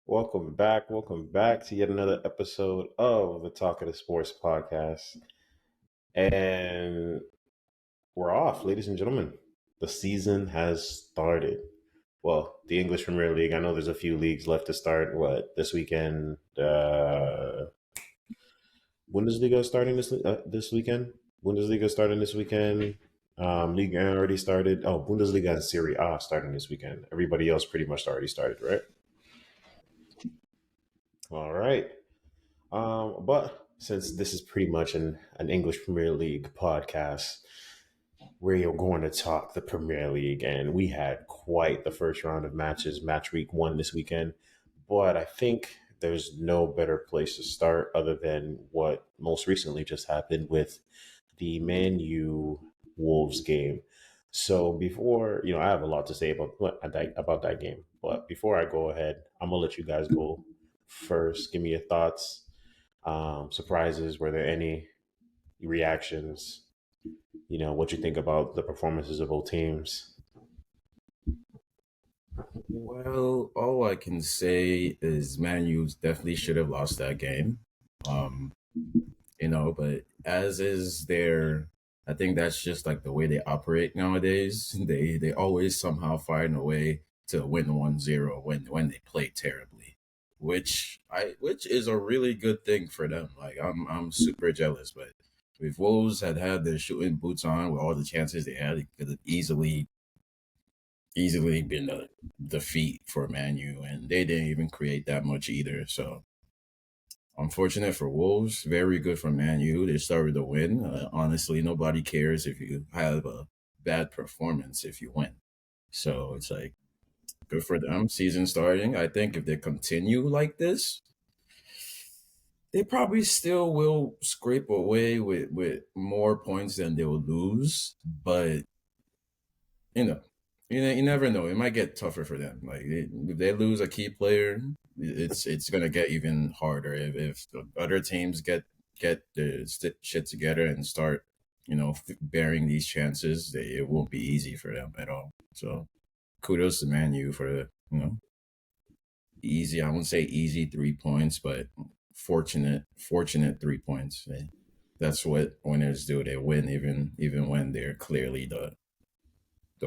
Welcome back to yet another episode of the Talkative Sports Podcast. And we're off, ladies and gentlemen. The season has started. Well, the English Premier League, I know there's a few leagues left to start. This weekend? Bundesliga starting this weekend? Bundesliga starting this weekend. League already started. Oh, Bundesliga and Serie A starting this weekend. Everybody else pretty much already started, right? All right. But since this is pretty much an English Premier League podcast, we're going to talk the Premier League, and we had quite the first round of matches, match week 1 this weekend. But I think there's no better place to start other than what most recently just happened with the Man U Wolves game. So before, I have a lot to say about that game. But before I go ahead, I'm gonna let you guys go first. Give me your thoughts, surprises. Were there any reactions? What you think about the performances of both teams? Well, all I can say is Man U definitely should have lost that game. But as is I think that's just like the way they operate nowadays. They always somehow find a way to win 1-0 when they play terribly, which is a really good thing for them. Like I'm super jealous, but if Wolves had their shooting boots on with all the chances they had, it could have easily been a defeat for Man U, and they didn't even create that much either. So unfortunate for Wolves, very good for Man U. They started to win. Honestly, nobody cares if you have a bad performance if you win. So it's like good for them. Season starting. I think if they continue like this, they probably still will scrape away with more points than they will lose. But you know, you never know. It might get tougher for them. Like if they lose a key player, it's gonna get even harder. If the other teams get their shit together and start, bearing these chances, it won't be easy for them at all. So kudos to Man U for easy. I wouldn't say easy 3 points, but fortunate 3 points. That's what winners do. They win even when they're clearly the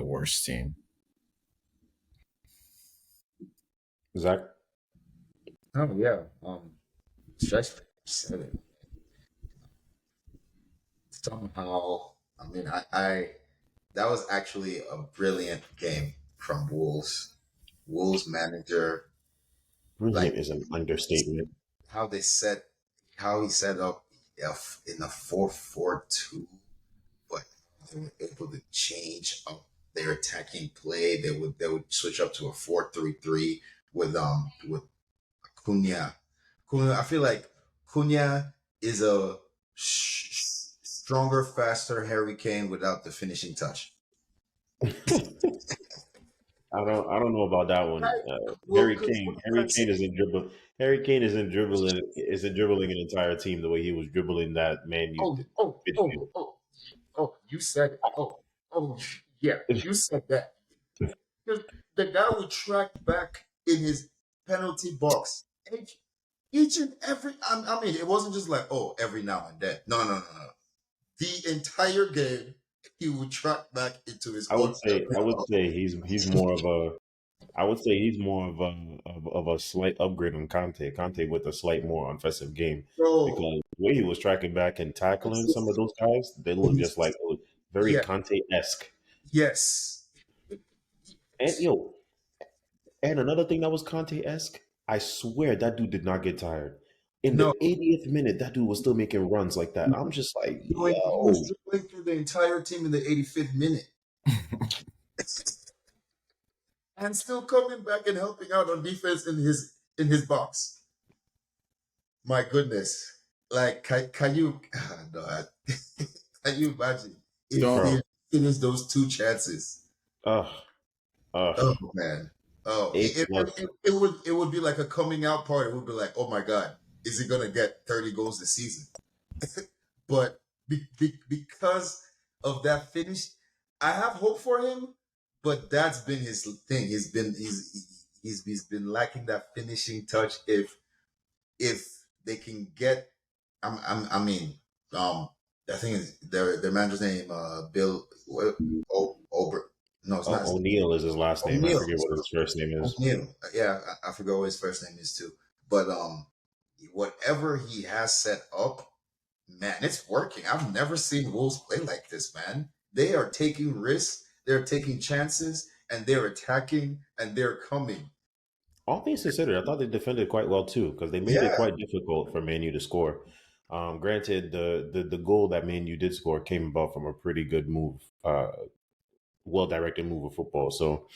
worst team. Zach? Oh yeah. Just said it. Somehow, I mean, I that was actually a brilliant game from Wolves. Wolves manager, Brilliant like is an understatement. how they set, how he set up in a 4-4-2, but they were able to change up their attacking play. They would switch up to a 4-3-3 with Cunha. I feel like Cunha is a stronger, faster Harry Kane without the finishing touch. I don't know about that one. Well, because Harry Kane isn't dribbling. Harry Kane isn't dribbling an entire team the way he was dribbling that Man U oh, oh, midfield. oh, oh, oh, you said it. Oh, yeah, you said that. Because the guy would track back in his penalty box each and every. I mean, it wasn't just like, oh, every now and then. No, no, no, no. The entire game, he would track back into his I would own say I penalty would box. say he's more of a I would say he's more of a slight upgrade on Conte. Conte with a slight more offensive game Bro, because the way he was tracking back and tackling some of those guys, they look just like very yeah, Conte esque. yes. And and another thing that was Conte esque, I swear that dude did not get tired. In No, the 80th minute, that dude was still making runs like that. I'm just like, he was yo, dribbling through the entire team in the 85th minute and still coming back and helping out on defense in his box. My goodness. Like, can you, no, can you imagine if he Don't bro. had finished those two chances? Ugh, ugh. Oh, man. Oh, A it, it, plus. it, it would it would be like a coming out party. It would be like, oh my God, is he gonna get 30 goals this season? But because of that finish. I have hope for him, but that's been his thing. He's been lacking that finishing touch. If they can get, I mean, um, I think it's their manager's name, Bill Ober. No, it's not. O'Neal is his last name. I O'Neal. forget what his first name is. O'Neal. Yeah, I forgot what his first name is too. But whatever he has set up, man, it's working. I've never seen Wolves play like this, man. They are taking risks, they're taking chances, and they're attacking and they're coming. All things considered, I thought they defended quite well too because they made it Yeah. quite difficult for Man U to score. Granted, the goal that Man U did score came about from a pretty good move, well directed move of football. So,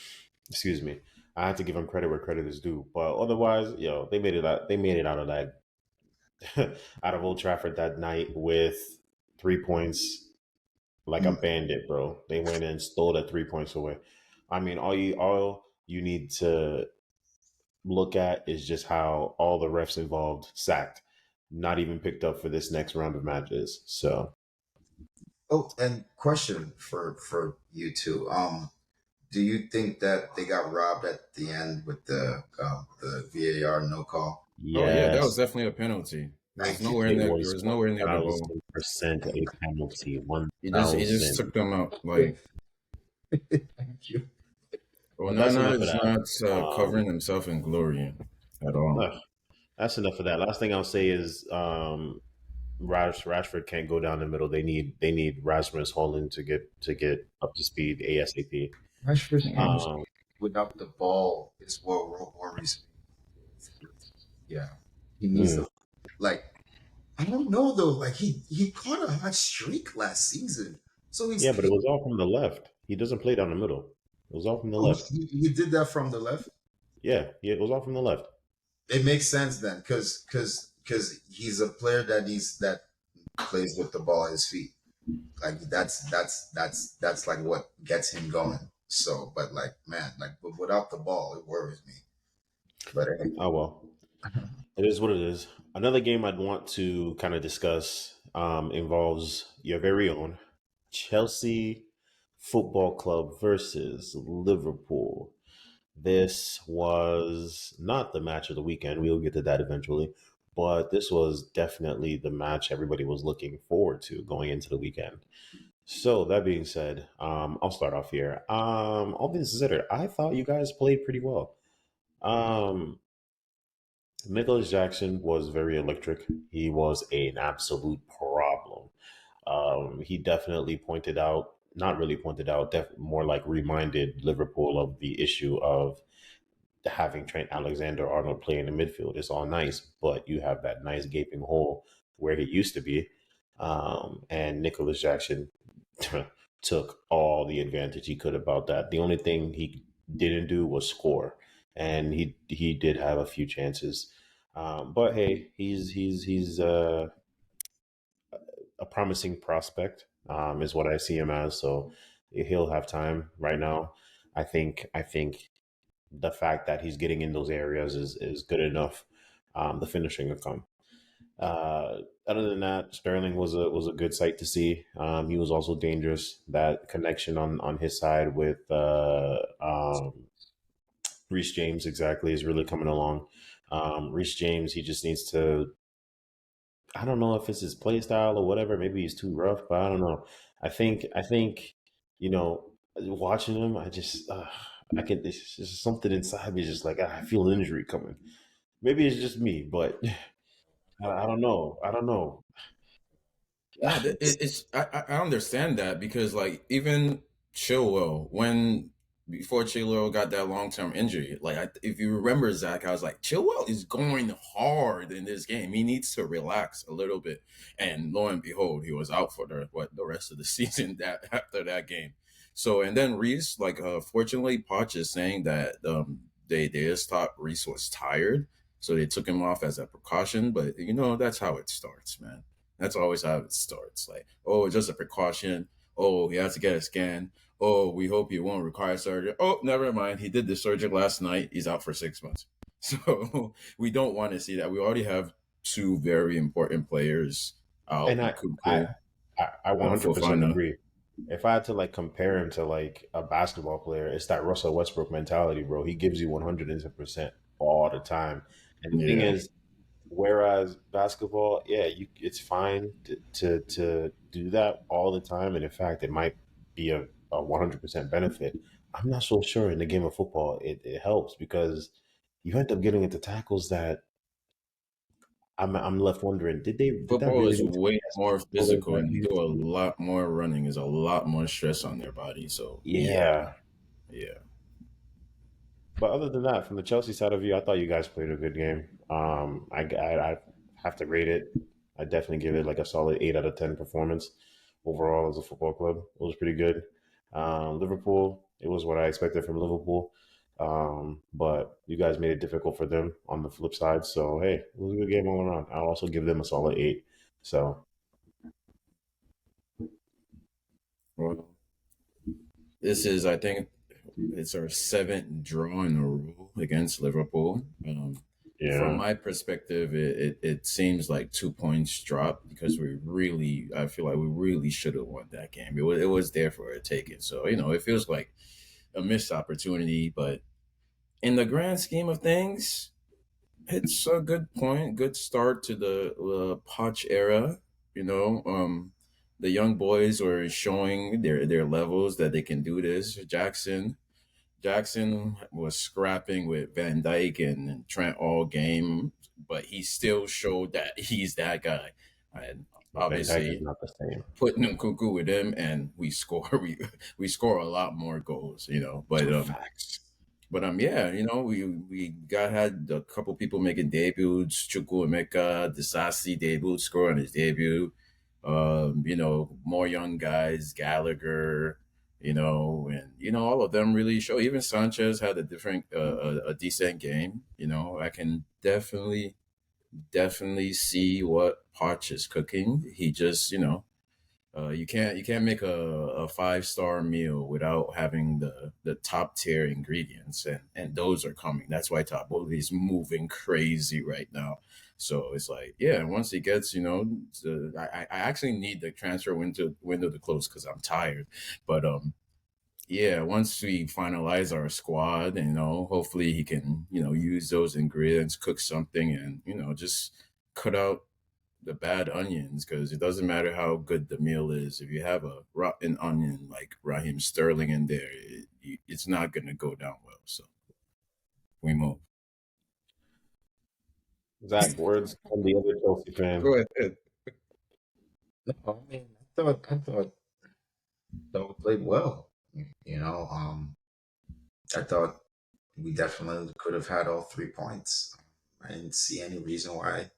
excuse me, I have to give them credit where credit is due. But otherwise, they made it out. They made it out of that out of Old Trafford that night with 3 points like a Mm. bandit, bro. They went and stole that 3 points away. I mean, all you need to look at is just how all the refs involved sacked, not even picked up for this next round of matches. So Oh, and question for you two. Do you think that they got robbed at the end with the VAR no call? Oh yeah, that was yes, definitely a penalty. Thank you. There it was was nowhere near the goal. 1,000% a penalty. He just took 1,000. them out. Like Thank you. But that's Onana enough of is that. not Um, covering himself in glory at all. ugh, that's enough of that. Last thing I'll say is Rashford can't go down the middle. They need Rasmus Holland to get up to speed ASAP. Rashford's games Um, without the ball is what worries me. Yeah, he needs mm. the like. I don't know though. Like he caught a hot streak last season, so Yeah, but it was all from the left. He doesn't play down the middle. It was all from the oh, left. he did that from the left. Yeah, it was all from the left. It makes sense then, because he's a player that plays with the ball at his feet. Like that's like what gets him going. So, but like man, like but without the ball, it worries me. But hey, Oh well, it is what it is. Another game I'd want to kind of discuss involves your very own Chelsea Football Club versus Liverpool. This was not the match of the weekend. We'll get to that eventually. But this was definitely the match everybody was looking forward to going into the weekend. So that being said, I'll start off here. All things considered, I thought you guys played pretty well. Um, Nicholas Jackson was very electric. He was an absolute problem. He definitely pointed out, not really pointed out, more like reminded Liverpool of the issue of having Trent Alexander Arnold play in the midfield. It's all nice, but you have that nice gaping hole where he used to be. And Nicholas Jackson took all the advantage he could about that. The only thing he didn't do was score, and he did have a few chances. But hey, he's a promising prospect, is what I see him as. So he'll have time right now. I think the fact that he's getting in those areas is good enough. The finishing will come. Other than that, Sterling was a good sight to see. He was also dangerous. That connection on his side with Reece James exactly is really coming along. Reece James, he just needs to. I don't know if it's his play style or whatever. Maybe he's too rough, but I don't know. I think you know, watching him, I can. It's just something inside me, just like I feel an injury coming. Maybe it's just me, but I don't know. I don't know. No, I understand that because like even Chilwell when before Chilwell got that long term injury, like if you remember Zach, I was like Chilwell is going hard in this game. He needs to relax a little bit, and lo and behold, he was out for the rest of the season that after that game. So and then Reese, like fortunately, Poch is saying that they just thought Reese was tired, so they took him off as a precaution. But that's how it starts, man. That's always how it starts. Like, oh, just a precaution. Oh, he has to get a scan. Oh, we hope he won't require surgery. Oh, never mind. He did the surgery last night. He's out for 6 months. So we don't want to see that. We already have two very important players out And in I Kunku. I for 100% final. agree. If I had to like compare him to like a basketball player, it's that Russell Westbrook mentality, bro. He gives you 110% all the time. And the thing Yeah, is, whereas basketball, yeah, it's fine to do that all the time, and in fact, it might be a 100% benefit. I'm not so sure in the game of football it helps because you end up getting into tackles that I'm left wondering, did that football really is need to be way as more painful as physical, that and you needed do to a be? lot more running. There's a lot more stress on their body. So yeah, Yeah. yeah. But other than that, from the Chelsea side of you, I thought you guys played a good game. I have to rate it. I definitely give it like a solid 8 out of 10 performance overall as a football club. It was pretty good. Liverpool, it was what I expected from Liverpool. But you guys made it difficult for them on the flip side. So hey, it was a good game all around. I'll also give them a solid 8. So Well, this is, I think, it's our seventh draw in a row against Liverpool. From yeah, my perspective, it seems like 2 points dropped because I feel like we really should have won that game. It was there for a taking. So, it feels like a missed opportunity. But in the grand scheme of things, it's a good point, good start to the Poch era. You know, the young boys were showing their levels that they can do this. Jackson was scrapping with Van Dyke and Trent all game, but he still showed that he's that guy. And Van Dyke is obviously, not the same. putting him cuckoo with him, and we score we score a lot more goals, But Facts. yeah, we got had a couple people making debuts. Chuku Emeka, Disasi debut, score on his debut. More young guys, Gallagher, and all of them really show. Even Sanchez had a decent game. I can definitely see what Poch is cooking. He just, you can't make a 5-star meal without having the top tier ingredients, and those are coming. That's why Top is moving crazy right now. So it's like, yeah, once he gets, I actually need the transfer window to close because I'm tired. But yeah, once we finalize our squad, hopefully he can, use those ingredients, cook something, and just cut out the bad onions, because it doesn't matter how good the meal is. If you have a rotten onion like Raheem Sterling in there, it's not going to go down well. So we move. Zach, words from the other Chelsea fan. Go ahead. No, I mean, I thought we played well. You know, I thought we definitely could have had all 3 points. I didn't see any reason why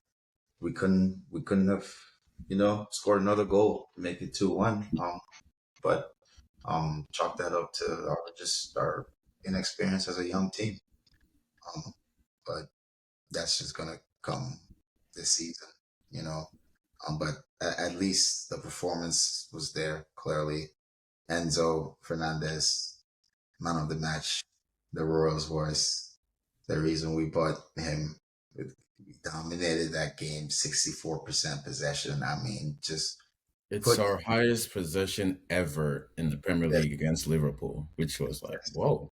we couldn't have scored another goal, make it 2-1. But chalk that up to our inexperience as a young team. Um, but that's just gonna come this season, you know. But at least the performance was there clearly. Enzo Fernandez, man of the match, the Royals voice. The reason we bought him, we dominated that game, 64% possession. I mean, just It's put our highest possession ever in the Premier yes, League against Liverpool, which was like, yes, whoa,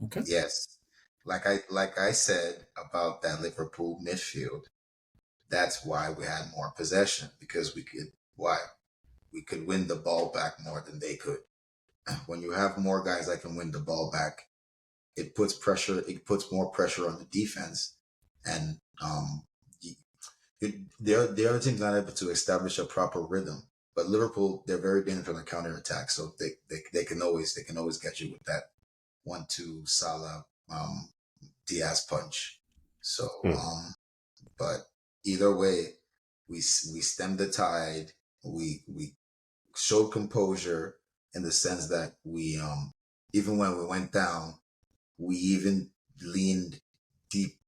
okay. yes. Like I said about that Liverpool midfield, that's why we had more possession because we could win the ball back more than they could. When you have more guys that can win the ball back, it puts pressure. It puts more pressure on the defense, and the other team's not able to establish a proper rhythm. But Liverpool, they're very dangerous on the counter attack, so they can always get you with that 1-2 Salah Diaz punch. So, Hmm. but either way, we stemmed the tide. We showed composure in the sense that we even when we went down, we even leaned deep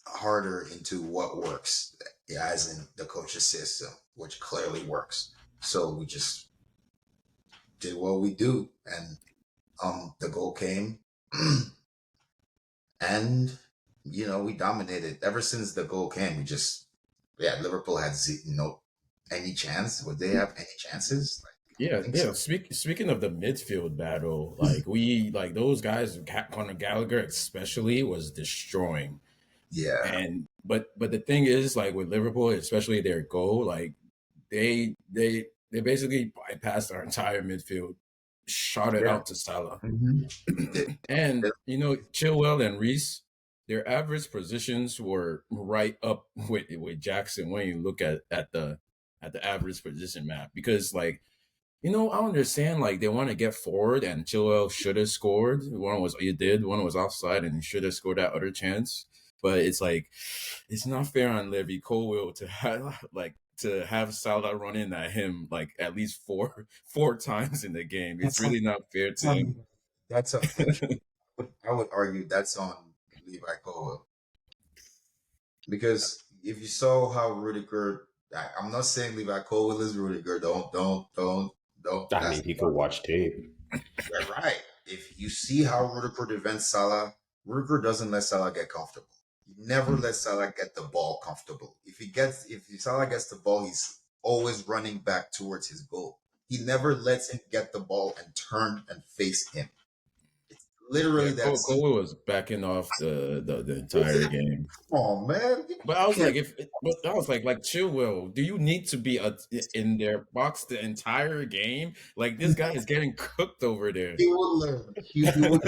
harder into what works, as in the coach's system, which clearly works. So we just did what we do, and the goal came, and we dominated ever since the goal came. We just, yeah, Liverpool had no any chance? Would they have any chances? Like, I don't Yeah, think so. yeah. Speaking of the midfield battle, like we like those guys, Conor Gallagher especially was destroying. Yeah. And but the thing is, like with Liverpool, especially their goal, like they basically bypassed our entire midfield, shot it Yeah. out to Salah. Mhm. They- And they- you know, Chilwell and Reese, their average positions were right up with Jackson when you look at the average position map. Because like, you know, I understand like they want to get forward and Chilwell should have scored. One was offside and he should have scored that other chance. But it's like it's not fair on Levy Colwill to have to have Salah running at him like at least four times in the game. It's That's on, really not fair that's to him. on, that's on, I would argue that's on Levi Colwell. Because if you saw how Rudiger, I'm not saying Levi Colwell is Rudiger. Don't. I That's mean, he could watch tape. yeah, right. If you see how Rudiger defends Salah, Rudiger doesn't let Salah get comfortable. He never lets Salah get the ball comfortable. If Salah gets the ball, he's always running back towards his goal. He never lets him get the ball and turn and face him. It's Yeah, literally that simple. Cole was backing off the entire game. Oh man, you But I was can't. like, but I was like Chilwell, do you need to be in their box the entire game? Like this guy is getting cooked over there. He will learn. He would.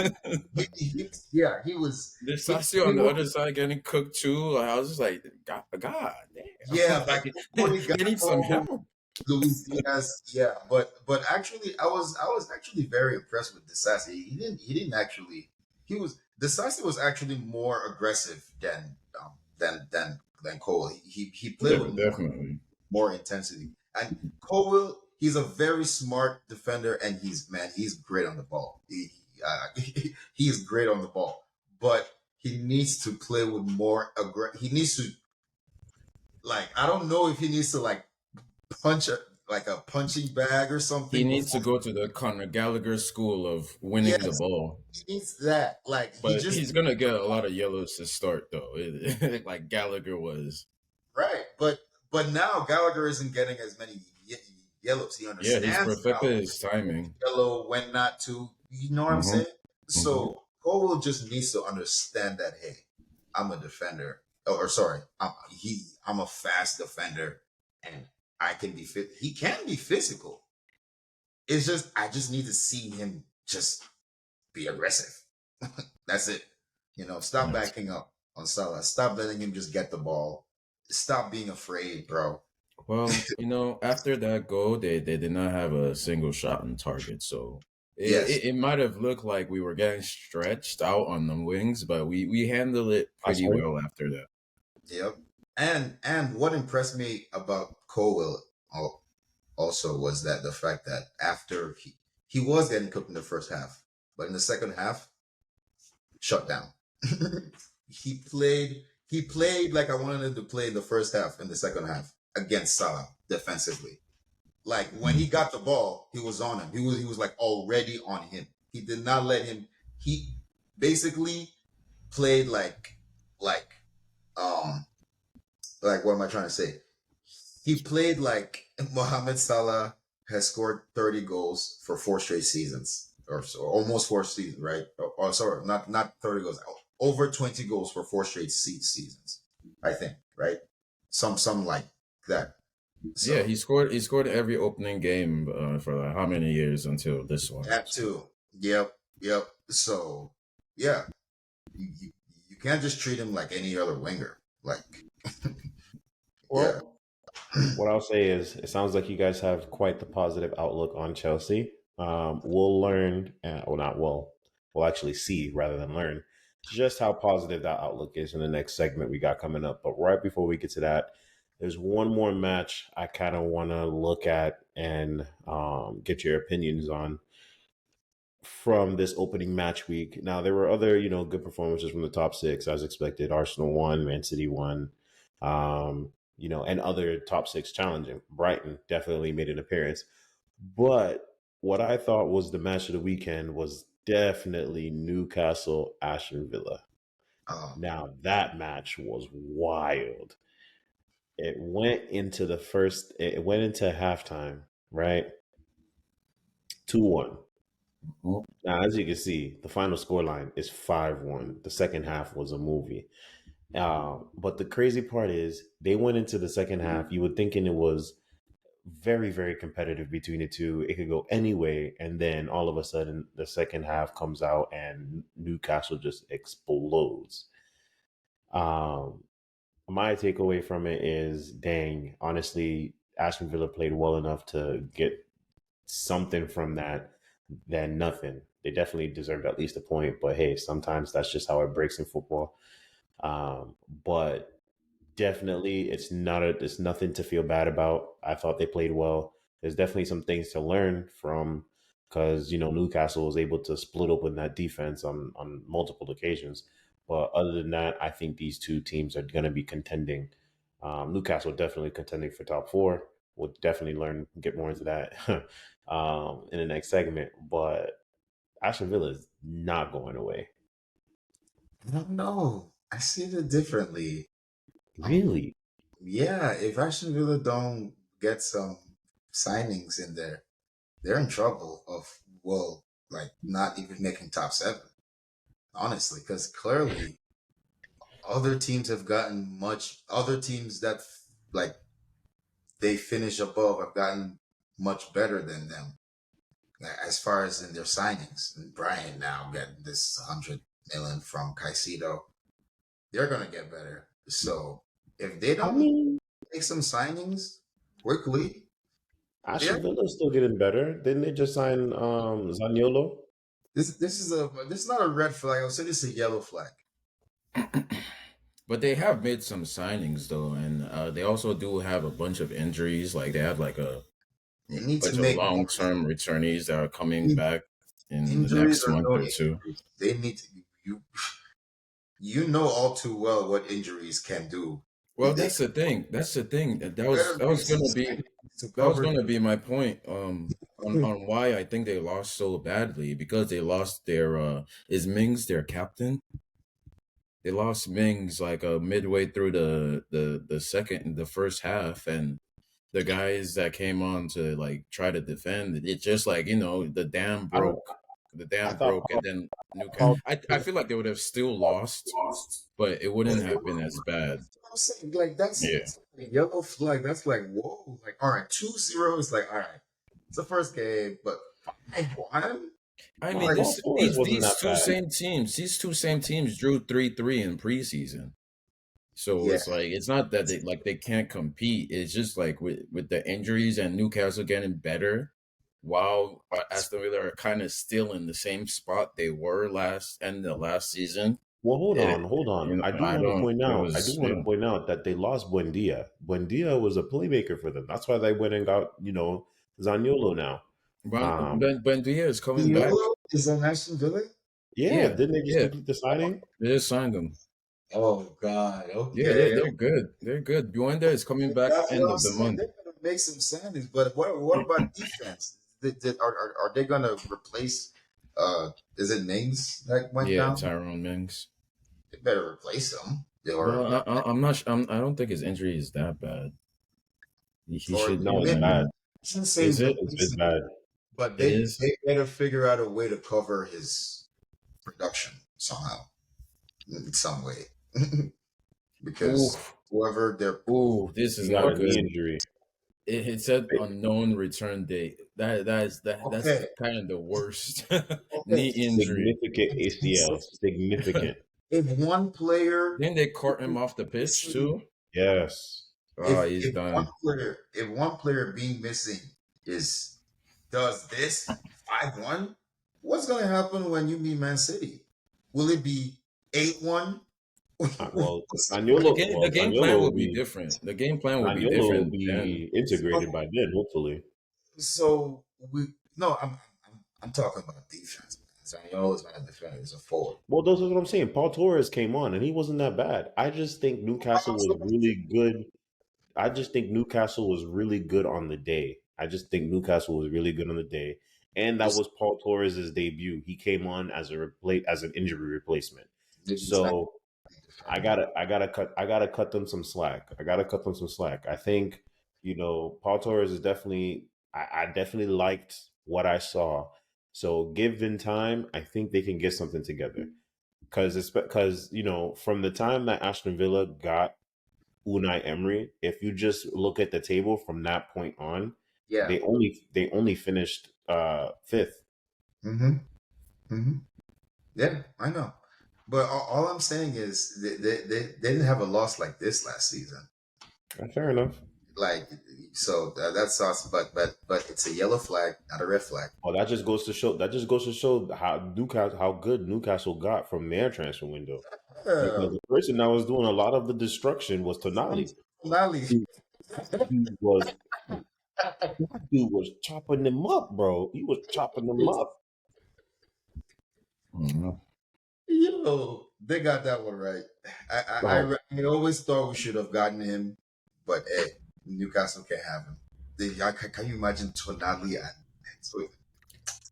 Yeah, he was. There's He, Sasio he on the would. other side getting cooked too. Like, I was just like, God damn, Yeah, like like before he got they need some home, help. Luis Diaz, yeah, but actually, I was actually very impressed with Disasi. He didn't actually. He was Disasi was actually more aggressive than Cole. He played Yeah, with definitely. more intensity. And Cole, he's a very smart defender, and he's great on the ball. He's great on the ball, but he needs to play with more He needs to like I don't know if he needs to like punch like a punching bag or He something needs before. to go to the Conor Gallagher school of winning the Yes, ball. he needs that. Like he But just he's gonna get a lot of yellows to start though. Like Gallagher was. right, but now Gallagher isn't getting as many yellows. He Yeah, he's understands perfected now his timing. yellow when not to. You know what I'm Mm-hmm. saying? Mm-hmm. So Cole just needs to understand that hey, I'm a defender. Or sorry, I'm a fast defender, and I can be fit. He can be physical. It's just I just need to see him just be aggressive. That's it. Stop Yes. backing up on Salah. Stop letting him just get the ball. Stop being afraid, bro. Well, you know, after that goal, they did not have a single shot on target. So Yes. it might have looked like we were getting stretched out on the wings, but we handled it Last pretty word. well after that. Yep. And what impressed me about Colwell also was that the fact that after he was getting cooked in the first half, but in the second half, shut down. He played like I wanted him to play in the first half in the second half against Salah defensively. Like when he got the ball, he was on him. He was like already on him. He did not let him. He basically played like um like what am I trying to say? He played like Mohamed Salah has scored 30 goals for 4 straight seasons or so, almost 4 seasons, right? Sorry, not 30 goals, over 20 goals for 4 straight seasons, I think, right? Some like that. Yeah, So he scored every opening game for like how many years until this one. that So too. Yep. So yeah, you, you can't just treat him like any other winger. Like yeah, Well, what I'll say is, it sounds like you guys have quite the positive outlook on Chelsea. We'll learn, well, not we'll actually see rather than learn just how positive that outlook is in the next segment we got coming up. But right before we get to that, there's one more match I kind of want to look at and get your opinions on from this opening match week. Now, there were other, good performances from the top six, as expected. Arsenal won, Man City won, and other top six challenging. Brighton definitely made an appearance. But what I thought was the match of the weekend was definitely Newcastle Aston Villa. um, Now, that match was wild. It went into the first. It went into halftime, right? 2-1. Mhm. Now, as you can see, the final scoreline is 5-1. The second half was a movie. But the crazy part is, they went into the second half. You were thinking it was very, very competitive between the two. It could go any way, and then all of a sudden, the second half comes out, and Newcastle just explodes. Um, my takeaway from it is, dang, honestly, Aston Villa played well enough to get something from that than nothing. They definitely deserved at least a point, but hey, sometimes that's just how it breaks in football. But definitely, it's nothing to feel bad about. I thought they played well. There's definitely some things to learn from, because Newcastle was able to split open that defense on multiple occasions. But other than that, I think these two teams are going to be contending. Newcastle definitely contending for top four. We'll definitely get more into that in the next segment. But Aston Villa is not going away. I don't know. I see it differently. Um, Really? yeah, if Aston Villa don't get some signings in there, they're in trouble of, well, like not even making top seven, honestly, because clearly other teams have gotten other teams that like they finish above have gotten much better than them, as far as in their signings. And Brian now getting this 100 million from Caicedo, they're gonna get better. So if they I don't mean, make some signings quickly, they're Aston Villa is still getting better. Didn't they just sign Zaniolo? this is not a red flag. I would say this is a yellow flag. But they have made some signings though, and they also do have a bunch of injuries. Like they have like a They need to bunch of make more long-term returnees that are coming in- back in the injuries next or month no or two. injuries. They need to you know all too well what injuries can do. Well, They that's the thing. That's the thing. That was better that make was some gonna be signings to that was cover. gonna be my point. On why I think they lost so badly, because they lost their is Mings their captain. They lost Mings like midway through the first half, and the guys that came on to like try to defend it just like I don't. the I dam thought broke, and then Paul. I feel like they would have still lost, but it wouldn't have been as bad. I'm saying, like, Yeah. that's a yellow flag. That's like, whoa, like, all right, 2-0 is like, all right, it's the first game, but 5-1, I No, mean, like, Paul Torres wasn't that bad. these two same teams drew 3-3 in preseason. So yeah, it's like it's not that they can't compete. It's just like with the injuries and Newcastle getting better, while Aston Villa are kind of still in the same spot they were last season. Well, hold It on, hold on. I do I want to don't. point It out. I do was want to point out that they lost Buendia. Buendia was a playmaker for them. That's why they went and got Zaniolo now. Um, Buendia is coming back. Diallo is on Aston Villa. yeah, Yeah, didn't they just yeah. complete the signing? They just signed him. Oh God, Yeah, okay. they're good. They're good. Buenda is coming back That's what end I'm of the saying. month. They're gonna make some signings, but what about defense? Are they gonna replace? Is it Mings that went Yeah, down? Tyrone Mings. They better replace him. But I'm not. I don't think his injury is that bad. He Or should. No, it's maybe I bad. shouldn't say Is it? It's replace him, bad. but It they is. they better figure out a way to cover his production somehow, in some way, Ooh, because whoever they're ooh. This is He got not a knee good. injury. It said unknown return date. That's okay, kind of the worst okay. knee injury. Significant ACL. Significant. If one player Didn't they cart him off the pitch too? Yes. Oh, he's one done. player if one player being missing is does this 5-1, what's gonna happen when you meet Man City? Will it be 8-1? Well, Zaniolo. The Well, game plan will be different. The game plan will be Zaniolo will different then. be integrated by then. Hopefully. So we no, I'm talking about defense. Zaniolo is not a defender; he's a forward. Well, those are what I'm saying. Paul Torres came on and he wasn't that bad. I just think Newcastle was really good. I just think Newcastle was really good on the day. I just think Newcastle was really good on the day, and that was Paul Torres' debut. He came on as an injury replacement. He's not So I gotta cut them some slack. I gotta cut them some slack. I think, Paul Torres is definitely. I definitely liked what I saw. So given time, I think they can get something together. Because from the time that Aston Villa got Unai Emery, if you just look at the table from that point on, Yeah. they only finished fifth. Mm-hmm. Mm-hmm. Yeah, I know. But all I'm saying is they didn't have a loss like this last season. Fair enough. Like, so that's awesome. But it's a yellow flag, not a red flag. Well, that just goes to show how good Newcastle got from their transfer window. Because Uh, the person that was doing a lot of the destruction was Tonali. Lally. He, he was that dude was chopping them up, bro. He was chopping them up. Mhm. They got that one right. Oh, I always thought we should have gotten him, but hey, Newcastle can't have him. Can you imagine Tonali and so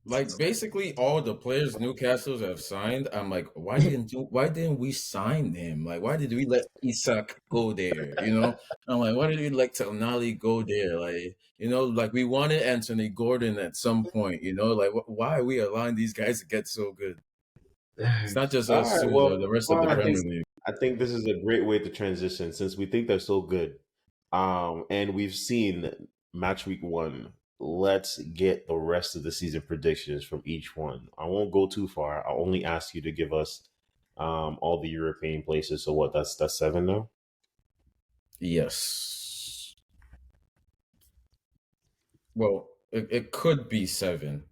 Like basically all the players Newcastle's have signed, I'm like, why didn't we sign him? Like, why did we let Isak go there? I'm like, why did we let Tonali go there? Like, like we wanted Anthony Gordon at some point. Like, why are we allowing these guys to get so good? It's not just all us right. too, the Well, rest of the I Premier think League. I think this is a great way to transition since we think they're so good. And we've seen match week one. Let's get the rest of the season predictions from each one. I won't go too far. I'll only ask you to give us all the European places. So what? That's seven now. Yes. Well, it could be 7.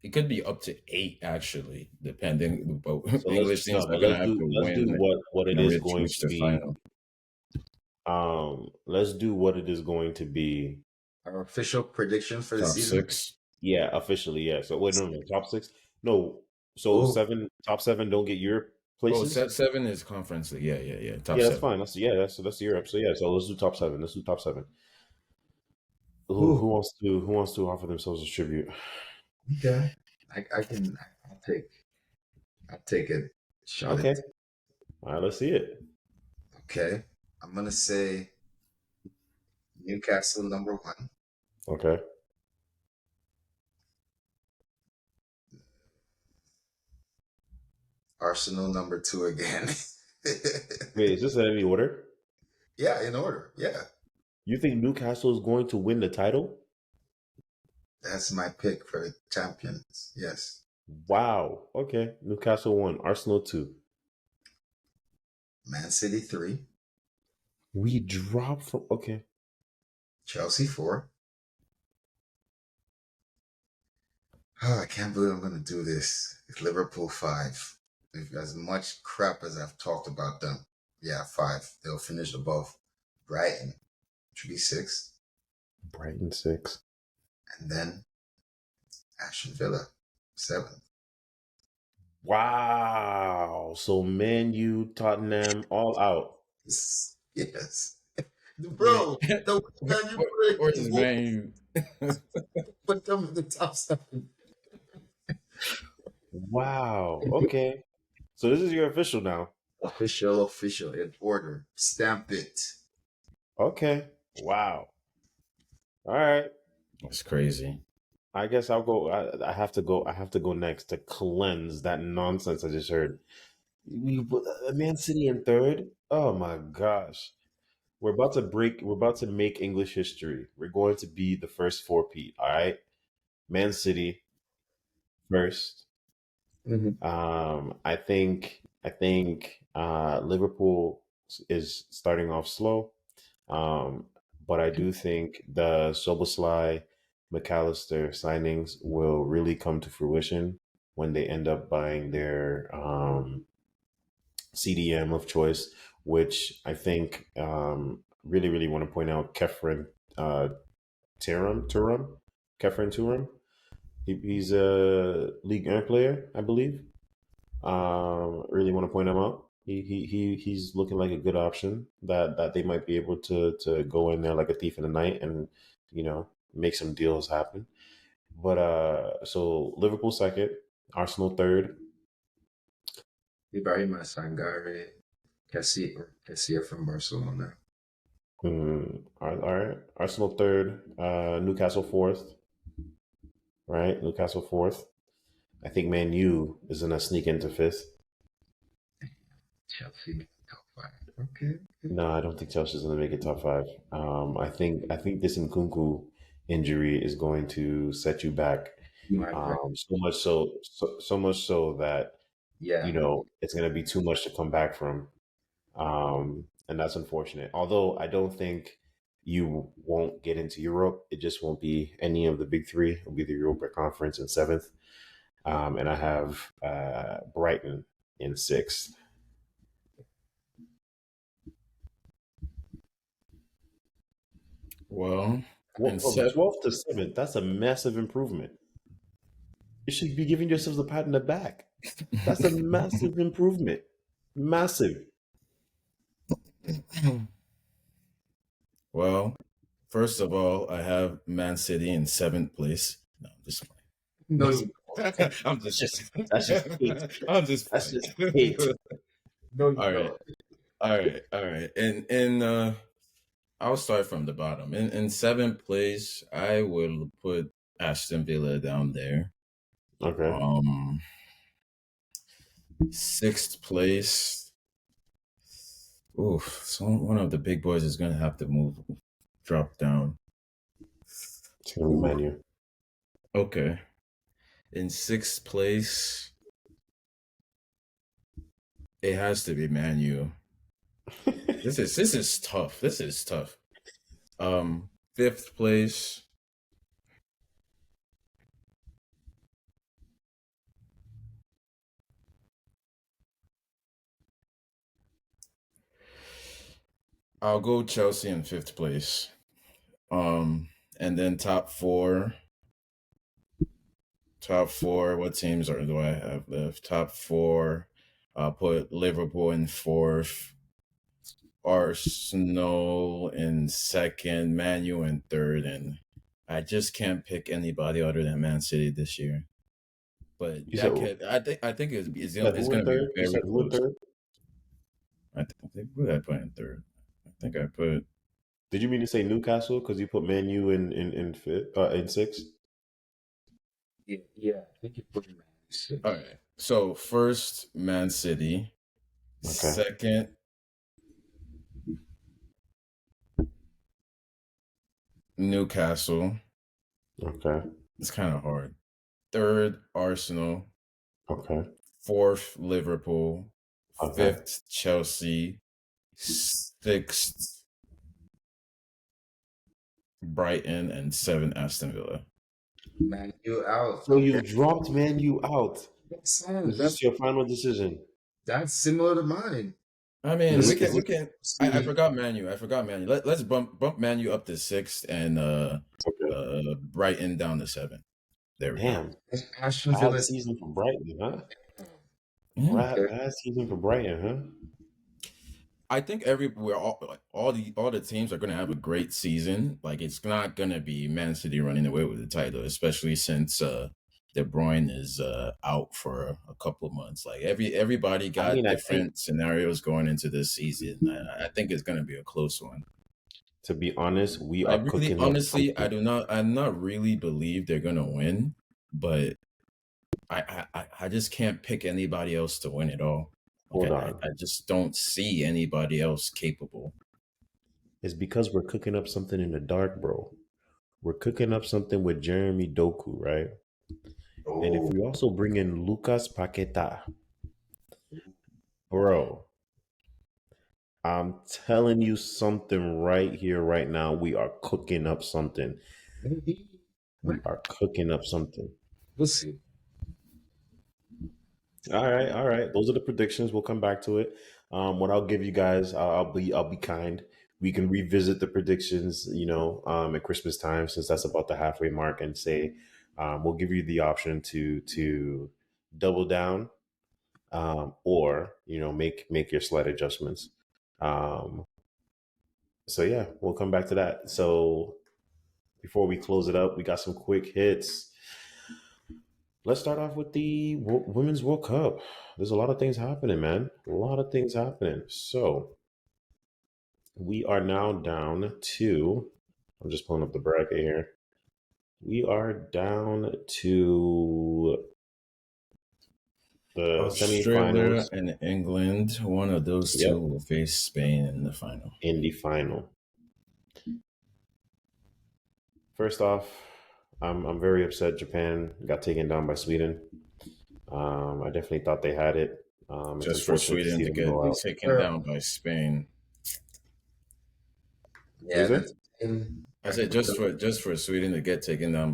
It could be up to 8 actually, depending. But So let's English teams no, are but gonna let's have do to let's do win what it and is reach going reach to the be. final. Let's do what it is going to be. our official predictions for the Top season. 6. Yeah, officially, yeah. So wait, no, top six. No, so Oh, top seven don't get Europe Oh, places. 7 is conference league. Yeah. Top Yeah, that's 7. fine. That's Europe. So yeah, so let's do top seven. Let's do top seven. Who oh, wants to offer themselves a tribute? okay. I can. I'll take. I'll take a shot at. Okay, all right, let's see it. Okay, I'm gonna say Newcastle number one, Okay, Arsenal number two again. wait, is this in any order? Yeah, in order. Yeah, You think Newcastle is going to win the title? that's my pick for the champions. Yes, Wow. Okay, Newcastle one, Arsenal two. Man City three, We dropped from. Okay, Chelsea four. Oh, I can't believe I'm gonna do this. It's Liverpool five. As much crap as I've talked about them, yeah, five. They'll finish above Brighton, should be six, Brighton six. and then Aston Villa seven. Wow. So Man U, Tottenham, all out. Yes. Man, Bro, the way that you where's put Man U? put them in the top seven. Wow. Okay. So this is your official now. Official, in order. Stamp it. Okay. Wow. All right. That's crazy. I guess I'll go. I have to go. I have to go next to cleanse that nonsense I just heard. We put Man City in third. Oh my gosh. We're about to break. We're about to make English history. We're going to be the first four-peat. All right. Man City first. Mm-hmm. I think Liverpool is starting off slow, um, but I do think the Soboslai McAllister signings will really come to fruition when they end up buying their CDM of choice, which I think really really want to point out Kefren uh, Turam, Kefren Turam. He's a League 1 player, I believe. Really want to point him out. He's looking like a good option that they might be able to go in there like a thief in the night and make some deals happen. But so Liverpool second, Arsenal third. Ibrahima Sangare. Casilla from Barcelona. All right. Arsenal third, Newcastle fourth, right? Newcastle fourth. I think Man U is gonna sneak into fifth. Chelsea top five. Okay. No, I don't think Chelsea's gonna make it top five. I think this Nkunku injury is going to set you back. My friend. So much so that Yeah. it's gonna be too much to come back from. And that's unfortunate. Although I don't think you won't get into Europe, it just won't be any of the big three. It'll be the Europa Conference in seventh, and I have Brighton in sixth. Well, Well, and from seven. 12th to 7th, that's a massive improvement. You should be giving yourselves a pat in the back. That's a massive improvement. Massive. Well, first of all, I have Man City in seventh place. No, I'm just No, playing. you I'm just, That's just hate. I'm just That's just playing. hate. no, you All right, don't. all right. And I'll start from the bottom. In seventh place, I will put Aston Villa down there. Okay. Sixth place. Oof, so one of the big boys is gonna have to drop down. It's going to be Manu. Okay. In sixth place, it has to be Manu. This is tough. This is tough. Fifth place. I'll go Chelsea in fifth place. And then top four. Top four. What teams do I have left? Top four. I'll put Liverpool in fourth. Arsenal in second. Man U in third. And I just can't pick anybody other than Man City this year. But You said, that can I think it's who in going to be third? You very said who in close. third? Who did I put in third? I think I put. Did you mean to say Newcastle? Because you put Manu in fifth, in sixth? Yeah. I think you put him in six. All right. So first, Man City. Okay. Second, Newcastle. Okay. It's kind of hard. Third, Arsenal. Okay. Fourth, Liverpool. Okay. Fifth, Chelsea. Sixth, Brighton, and seventh, Aston Villa. Man, you out. So you've dropped Manu out. Makes Is sense. this your final decision? That's similar to mine. I mean, Is we this- can. I forgot Manu. Let's bump Manu up to sixth and Okay. Brighton down to seven. There we go. Damn. Aston Bad Villa. season for Brighton, huh? Yeah. Bad season for Brighton, huh? I think all the teams are going to have a great season. Like it's not going to be Man City running away with the title, especially since De Bruyne is out for a couple of months. Like everybody got I think different scenarios going into this season. I think it's going to be a close one. to be honest, we I are really, cooking honestly, up something. I'm not really believe they're going to win, but I just can't pick anybody else to win it all. Hold Okay, on. I just don't see anybody else capable. It's because we're cooking up something in the dark, bro. We're cooking up something with Jeremy Doku, right? And if Oh, we also bring in Lucas Paqueta, bro, I'm telling you something right here, right now. We are cooking up something. maybe. We are cooking up something. We'll see. All right. Those are the predictions. We'll come back to it. What I'll give you guys, I'll be kind. We can revisit the predictions, at Christmas time, since that's about the halfway mark, and say we'll give you the option to double down, or make your slight adjustments. So yeah, we'll come back to that. So before we close it up, we got some quick hits. Let's start off with the Women's World Cup. there's a lot of things happening, man. A lot of things happening. So we are now down to. I'm just pulling up the bracket here. We are down to the Australia semifinals. and England, one of those two Yep, will face Spain in the final. in the final. First off, I'm very upset. Japan got taken down by Sweden. I definitely thought they had it. It's Just for unfortunate to Sweden see to them get go out. taken Sure. down by Spain. What Yeah, is it? that's in I said just for Sweden to get taken down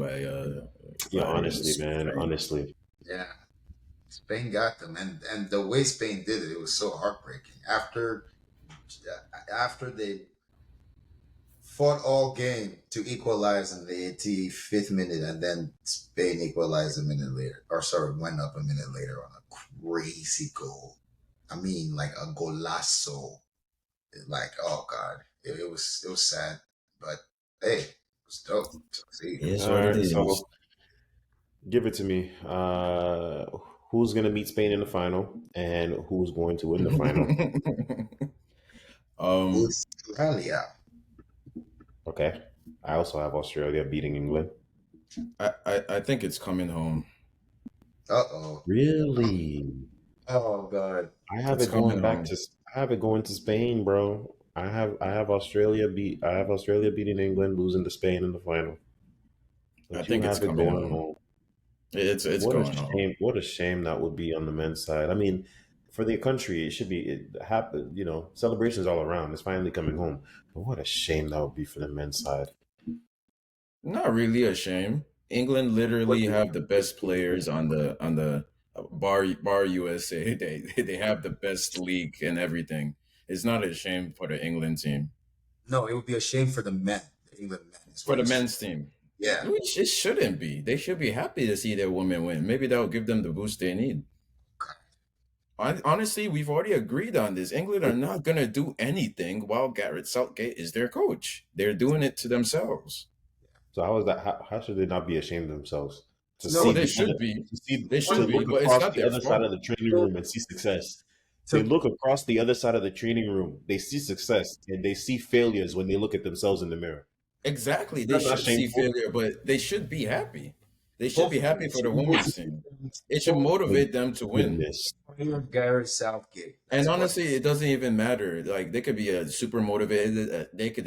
Yeah, by honestly, man, Spain. honestly. yeah. Spain got them, and the way Spain did it, it was so heartbreaking. After they fought all game to equalize in the 85th minute, and then Spain equalized a minute later, or sorry, went up a minute later on a crazy goal. I mean, like a golazo. Like, oh god, it was sad, but hey, it was dope. It Succeed. is All what it right, is. so give it to me. Who's gonna meet Spain in the final, and who's going to win the final? um, Australia. Okay. I also have Australia beating England. I think it's coming home. Uh oh. Really? Oh god. I have It's it coming going back home. to. I have it going to Spain, bro. I have Australia beat. I have Australia beating England, losing to Spain in the final. I But you think it's have it coming going home. home. It's What a going home. shame! What a shame that would be on the men's side. I mean, for the country, it should be it happen. Celebrations all around. It's finally coming home. But what a shame that would be for the men's side. Not really a shame. England literally What the- have the best players on the bar USA. They have the best league and everything. It's not a shame for the England team. No, it would be a shame for the men. The England men is For what the it should. men's team. Yeah. Which it shouldn't be. They should be happy to see their women win. Maybe that'll give them the boost they need. Honestly, we've already agreed on this. England are not going to do anything while Gareth Southgate is their coach. They're doing it to themselves. So how is that? How should they not be ashamed of themselves to No, No, see they the other should be. to see They to should be, look but it's across not the their other side of fault. the training to, room and see success? They to look across the other side of the training room. They see success and they see failures when they look at themselves in the mirror. Exactly. They That's not should see shameful. failure, but they should be happy. They should be hopefully happy for the women's team. It should Thank motivate them to win. goodness, fire Gareth Southgate. And That's what. honestly, it doesn't even matter. Like they could be super motivated. They could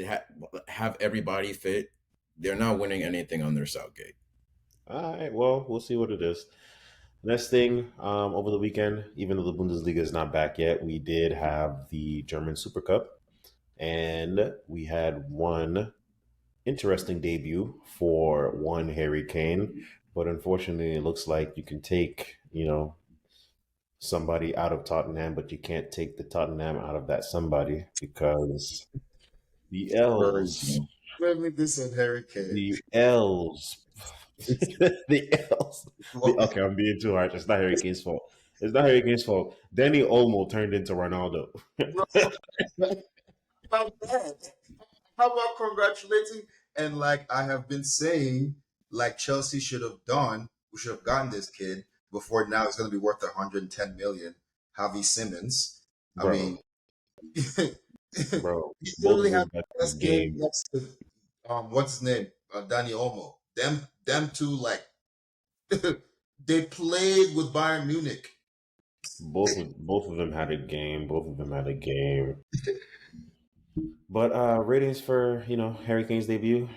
have everybody fit. They're not winning anything on their Southgate. All right, well, we'll see what it is. Next thing, over the weekend, even though the Bundesliga is not back yet, we did have the German Super Cup, and we had one interesting debut for one Harry Kane. But unfortunately, it looks like you can take, somebody out of Tottenham, but you can't take the Tottenham out of that somebody because the L's, Crazy. Let me this on Harry Kane. the L's, the L's. Okay, I'm being too harsh. It's not Harry Kane's fault. It's not Harry Kane's fault. Danny Olmo turned into Ronaldo. No, not bad. How about congratulating? And like I have been saying, like Chelsea should have done, we should have gotten this kid before now it's going to be worth 110 million. Javi Simmons. I mean, Bro, he bro, both literally of had them got the this best game game. next to what's his name, Danny Olmo. Them two like they played with Bayern Munich. Both of them had a game. Both of them had a game. But ratings for Harry Kane's debut,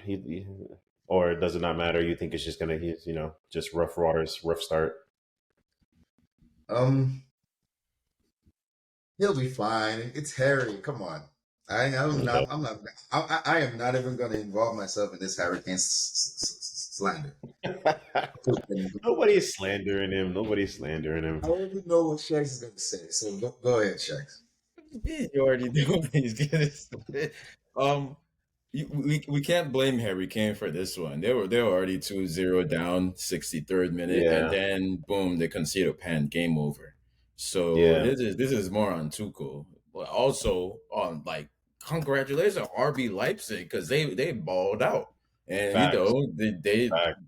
or does it not matter? You think it's just gonna he's just rough waters, rough start? Um, he'll be fine. It's Harry. Come on. I'm Okay. not. I'm not. I am not even going to involve myself in this Harry Kane slander. Nobody's slandering him. Nobody's slandering him. I already know what Shax is going to say. So go ahead, Shax. You already know what he's gonna say. Um, we can't blame Harry Kane for this one. They were already 2-0 down, 63rd minute, and Yeah, then boom, they concede a pen, game over. So yeah. this is more on Tuchel, but also on like congratulations RB Leipzig because they balled out, and Facts, they facts.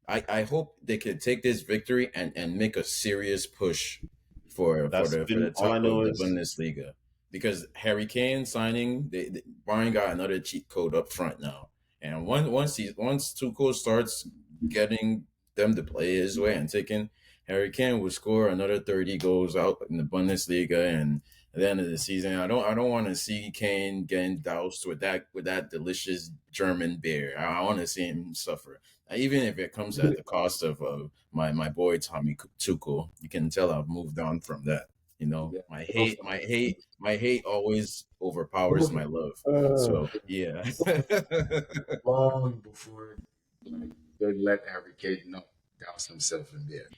I hope they could take this victory and make a serious push for That's the been all I top know of the is Bundesliga because Harry Kane signing, Bayern got another cheat code up front now, and once Tuchel starts getting them to play his way and taking Harry Kane will score another 30 goals out in the Bundesliga, and at the end of the season, I don't want to see Kane getting doused with that delicious German beer. I want to see him suffer, even if it comes at the cost of my boy Tommy Tuchel. You can tell I've moved on from that. You know, Yeah. my hate always overpowers my love. So yeah. Long before like they let Harry Kane know douse himself in there.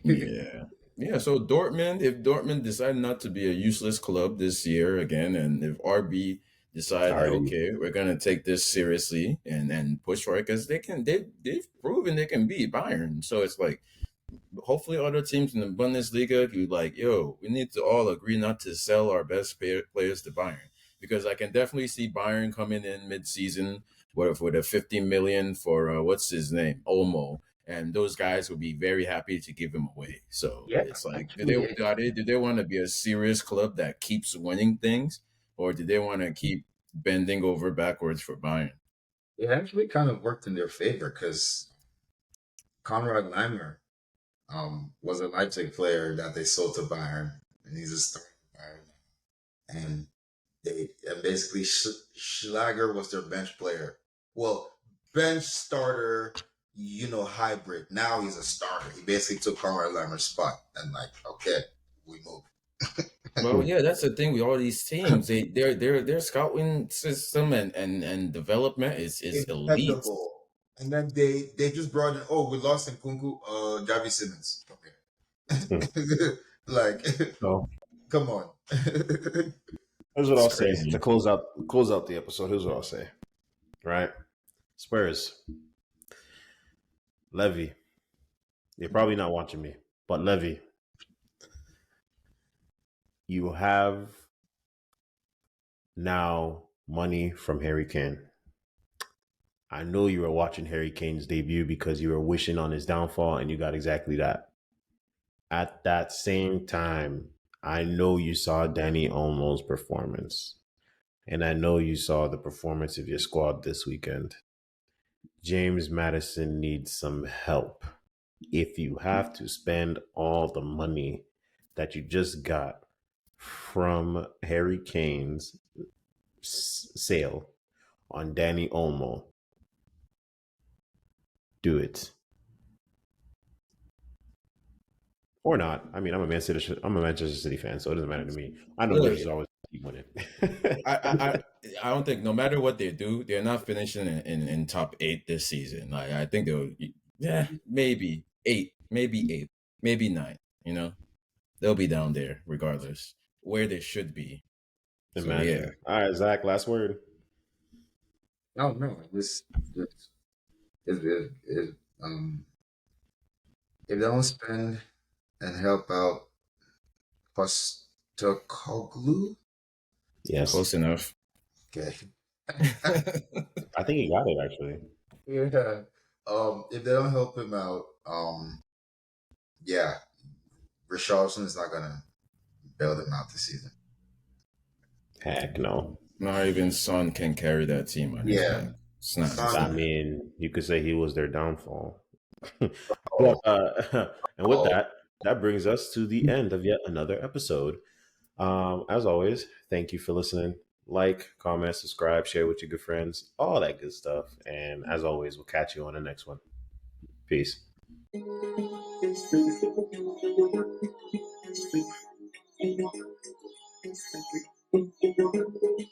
Yeah. Yeah. So Dortmund, if Dortmund decide not to be a useless club this year again, and if RB decide like, already okay, we're gonna take this seriously and push for it, because they've proven they can beat Bayern. So it's like hopefully other teams in the Bundesliga could like, yo, we need to all agree not to sell our best players to Bayern, because I can definitely see Bayern coming in mid-season with a 50 million for what's his name, Olmo, and those guys would be very happy to give him away. So Yeah, it's like, actually, do they want to be a serious club that keeps winning things, or do they want to keep bending over backwards for Bayern? it actually kind of worked in their favor because Konrad Laimer was a Leipzig player that they sold to Bayern, and he's a starter for Bayern. And basically Schlager was their bench player. Well, bench starter, hybrid. Now he's a starter. He basically took Konrad Laimer's spot, and like, okay, we move. Well, yeah, that's the thing with all these teams. Their scouting system and development is elite. Impeccable. And then they just brought in. Oh, we lost in Kunku. Javi Simmons. Hmm. Okay, like, So come on. here's what It's I'll say to crazy. close out the episode. Here's what I'll say. Right, Spurs, Levy. You're probably not watching me, but Levy, you have now money from Harry Kane. I know you were watching Harry Kane's debut because you were wishing on his downfall, and you got exactly that. At that same time, I know you saw Danny Olmo's performance, and I know you saw the performance of your squad this weekend. James Madison needs some help. If you have to spend all the money that you just got from Harry Kane's sale on Danny Olmo, do it. Or not. I mean, I'm a Manchester City fan, so it doesn't matter to me. I know Look, Manchester's always keep winning. I, I I I don't think no matter what they do, they're not finishing in top eight this season. Like I think they'll, yeah, maybe eight, maybe eight, maybe nine. You know, they'll be down there regardless where they should be. So yeah. Imagine. All right, Zach, last word. No, no. This is if they don't spend and help out Postacoglu, Yes. Close enough. okay. I think he got it actually. Yeah. If they don't help him out, yeah, Richarlison is not gonna bail them out this season. Heck no. Not even Son can carry that team on his Yeah. back. It's Son. I not. mean, you could say he was their downfall. But Oh, and with oh. that, that brings us to the end of yet another episode. As always, thank you for listening. Like, comment, subscribe, share with your good friends, all that good stuff. And as always, we'll catch you on the next one. Peace.